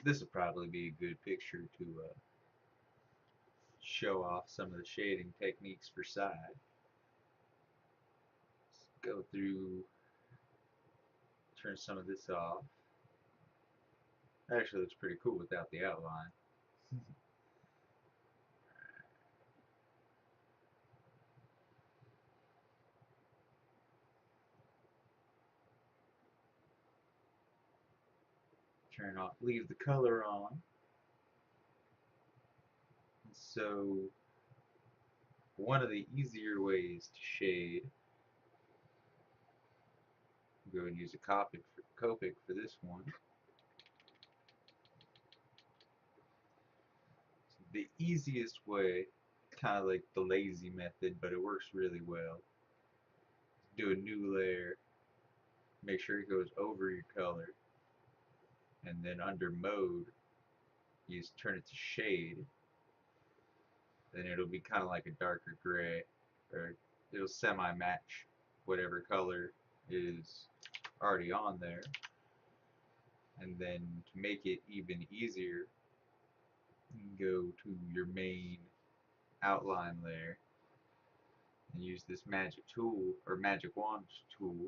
This would probably be a good picture to show off some of the shading techniques for side. Let's go through, turn some of this off. Actually, looks pretty cool without the outline. Turn off, leave the color on. So one of the easier ways to shade, go and use a Copic for this one. The easiest way, kind of like the lazy method, but it works really well. Do a new layer, make sure it goes over your color, and then under mode, you just turn it to shade, then it'll be kind of like a darker gray, or it'll semi-match whatever color is already on there. And then to make it even easier, go to your main outline layer and use this magic tool or magic wand tool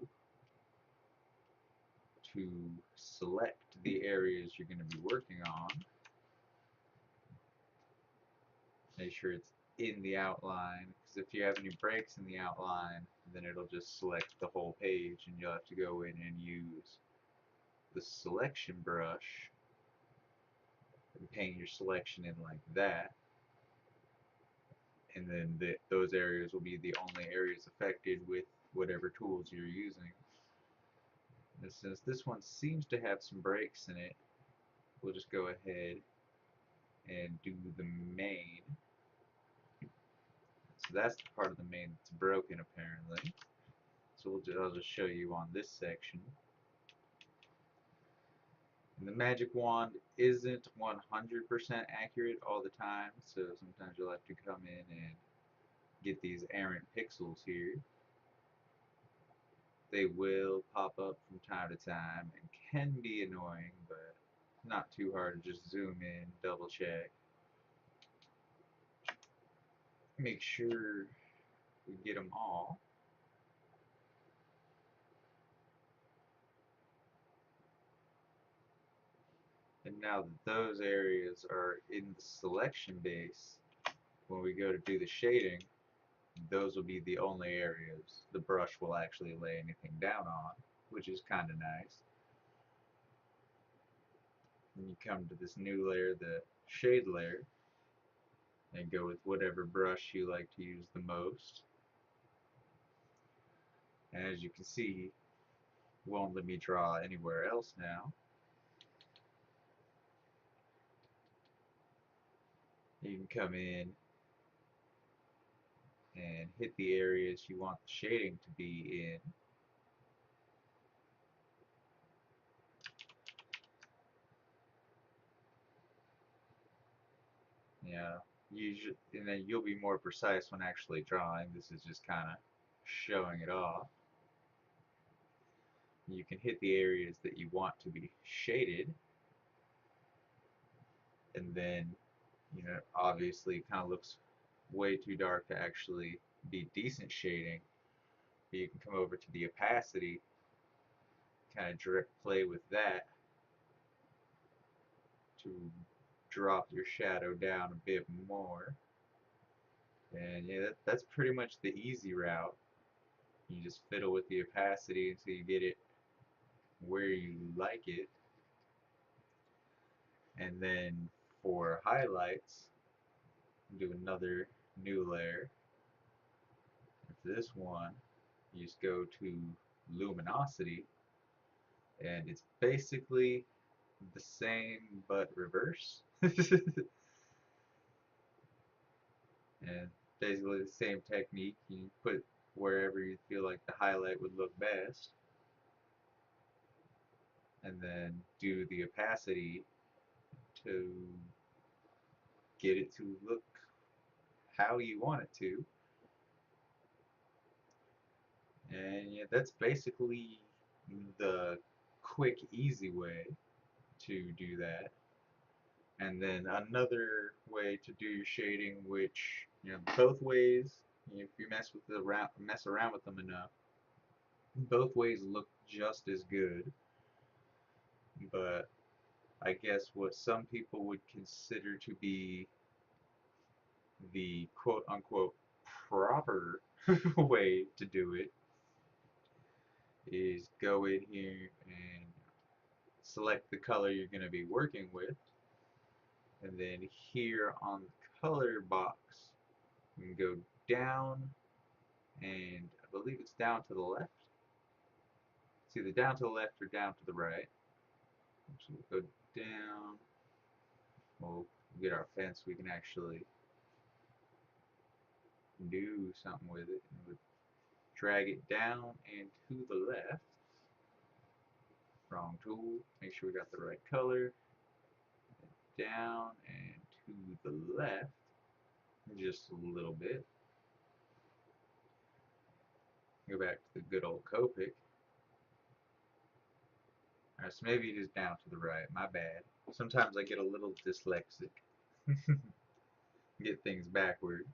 to select the areas you're going to be working on. Make sure it's in the outline, because if you have any breaks in the outline, then it'll just select the whole page and you'll have to go in and use the selection brush and paint your selection in like that. And then those areas will be the only areas affected with whatever tools you're using. And since this one seems to have some breaks in it, we'll just go ahead and do the main. So that's the part of the main that's broken apparently. So I'll just show you on this section. And the magic wand isn't 100% accurate all the time, so sometimes you'll have to come in and get these errant pixels here. They will pop up from time to time and can be annoying, but not too hard to just zoom in, double check. Make sure we get them all. And now that those areas are in the selection base, when we go to do the shading, those will be the only areas the brush will actually lay anything down on, which is kind of nice. And you come to this new layer, the shade layer, and go with whatever brush you like to use the most. And as you can see, it won't let me draw anywhere else now. You can come in and hit the areas you want the shading to be in. Yeah, usually, and then you'll be more precise when actually drawing. This is just kind of showing it off. You can hit the areas that you want to be shaded, and then, obviously it kind of looks way too dark to actually be decent shading. But you can come over to the opacity, kind of direct play with that to drop your shadow down a bit more. And yeah, that's pretty much the easy route. You just fiddle with the opacity until you get it where you like it. And then for highlights, do another new layer. And for this one, you just go to luminosity, and it's basically the same but reverse. And basically the same technique. You put wherever you feel like the highlight would look best, and then do the opacity to get it to look how you want it to. And yeah, that's basically the quick, easy way to do that. And then another way to do your shading, which both ways, if you mess around with them enough, both ways look just as good. But I guess what some people would consider to be the quote unquote proper way to do it is go in here and select the color you're going to be working with, and then here on the color box you can go down, and I believe it's down to the left. It's either down to the left or down to the right. So we'll go down, we'll get our pen so we can actually do something with it, and we'll drag it down and to the left. Wrong tool, make sure we got the right color. Down and to the left just a little bit. Go back to the good old Copic. Alright, so maybe it is down to the right. My bad. Sometimes I get a little dyslexic. Get things backwards.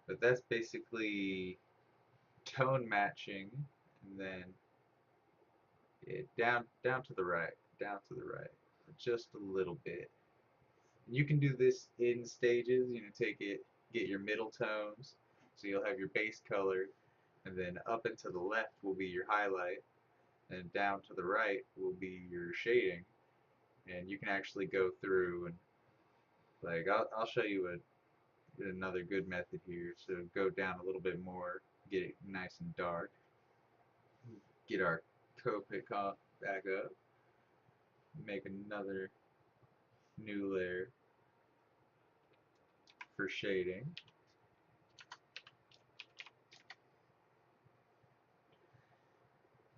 But that's basically tone matching, and then down to the right, down to the right, just a little bit. You can do this in stages. Take it, get your middle tones, so you'll have your base color, and then up and to the left will be your highlight, and down to the right will be your shading. And you can actually go through and I'll show you another good method here. So go down a little bit more, get it nice and dark, get our Copic back up, make another new layer for shading.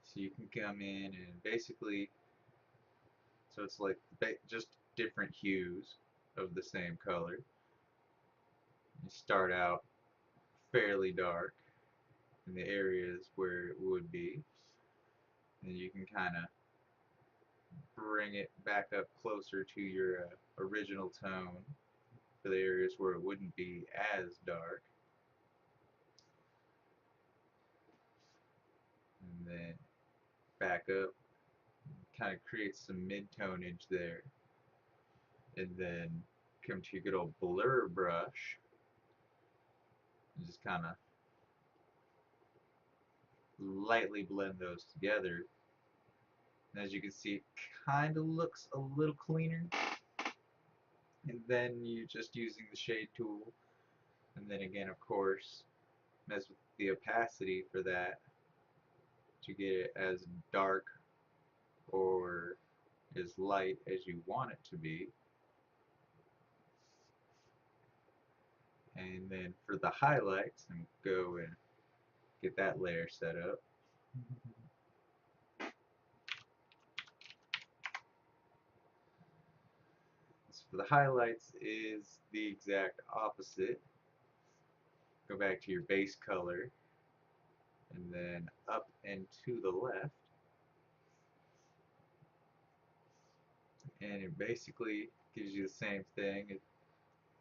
So you can come in and basically, so it's like just different hues of the same color. You start out fairly dark in the areas where it would be, and you can kind of bring it back up closer to your original tone for the areas where it wouldn't be as dark. And then back up, kind of create some mid-tonage there. And then come to your good old blur brush and just kind of lightly blend those together. And as you can see, it kind of looks a little cleaner. And then you're just using the shade tool. And then again, of course, mess with the opacity for that to get it as dark or as light as you want it to be. And then for the highlights, and go and get that layer set up. So for the highlights is the exact opposite. Go back to your base color, and then up and to the left, and it basically gives you the same thing.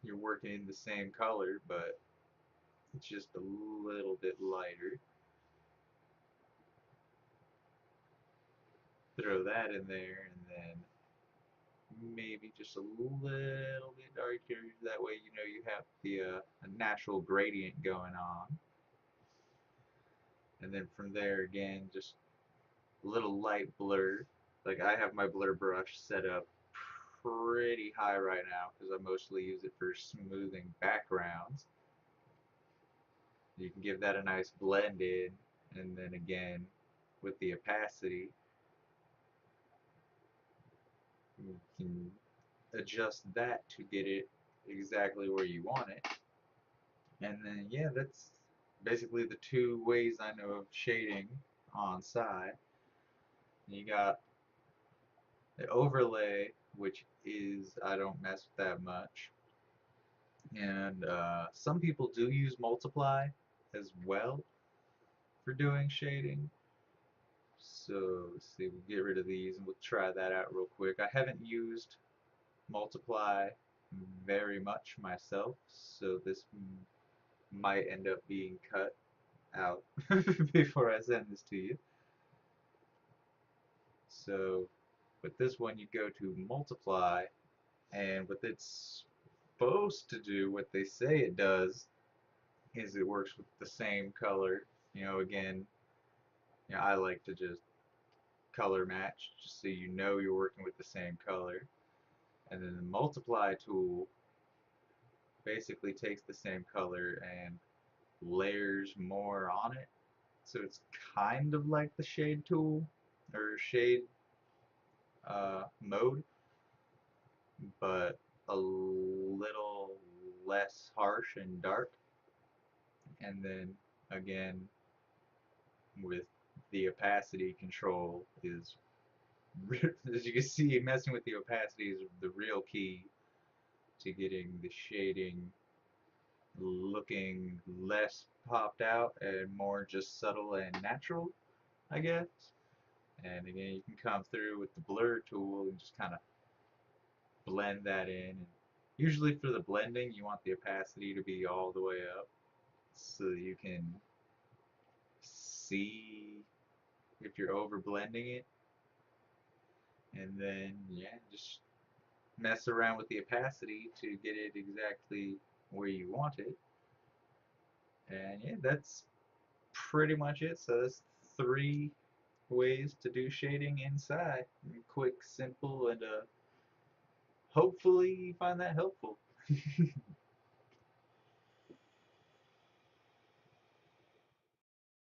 You're working the same color, but it's just a little bit lighter. Throw that in there, and then maybe just a little bit darker. That way, you have the a natural gradient going on. And then from there, again, just a little light blur. Like I have my blur brush set up pretty high right now because I mostly use it for smoothing backgrounds. You can give that a nice blend in, and then again with the opacity you can adjust that to get it exactly where you want it. And then yeah, that's basically the two ways I know of shading on SAI. You got the overlay, which is I don't mess with that much. And some people do use multiply as well for doing shading. So let's see, we'll get rid of these and we'll try that out real quick. I haven't used multiply very much myself, so this might end up being cut out before I send this to you. So with this one, you go to multiply, and what it's supposed to do, what they say it does, is it works with the same color. Again, I like to just color match, just so you know you're working with the same color. And then the multiply tool basically takes the same color and layers more on it. So it's kind of like the shade tool or shade mode, but a little less harsh and dark. And then again, with the opacity control is, as you can see, messing with the opacity is the real key to getting the shading looking less popped out and more just subtle and natural, I guess. And again, you can come through with the blur tool and just kind of blend that in. And usually for the blending, you want the opacity to be all the way up so that you can see if you're over blending it. And then, yeah, just mess around with the opacity to get it exactly where you want it. And yeah, that's pretty much it. So that's 3 ways to do shading inside. Quick, simple, and hopefully you find that helpful.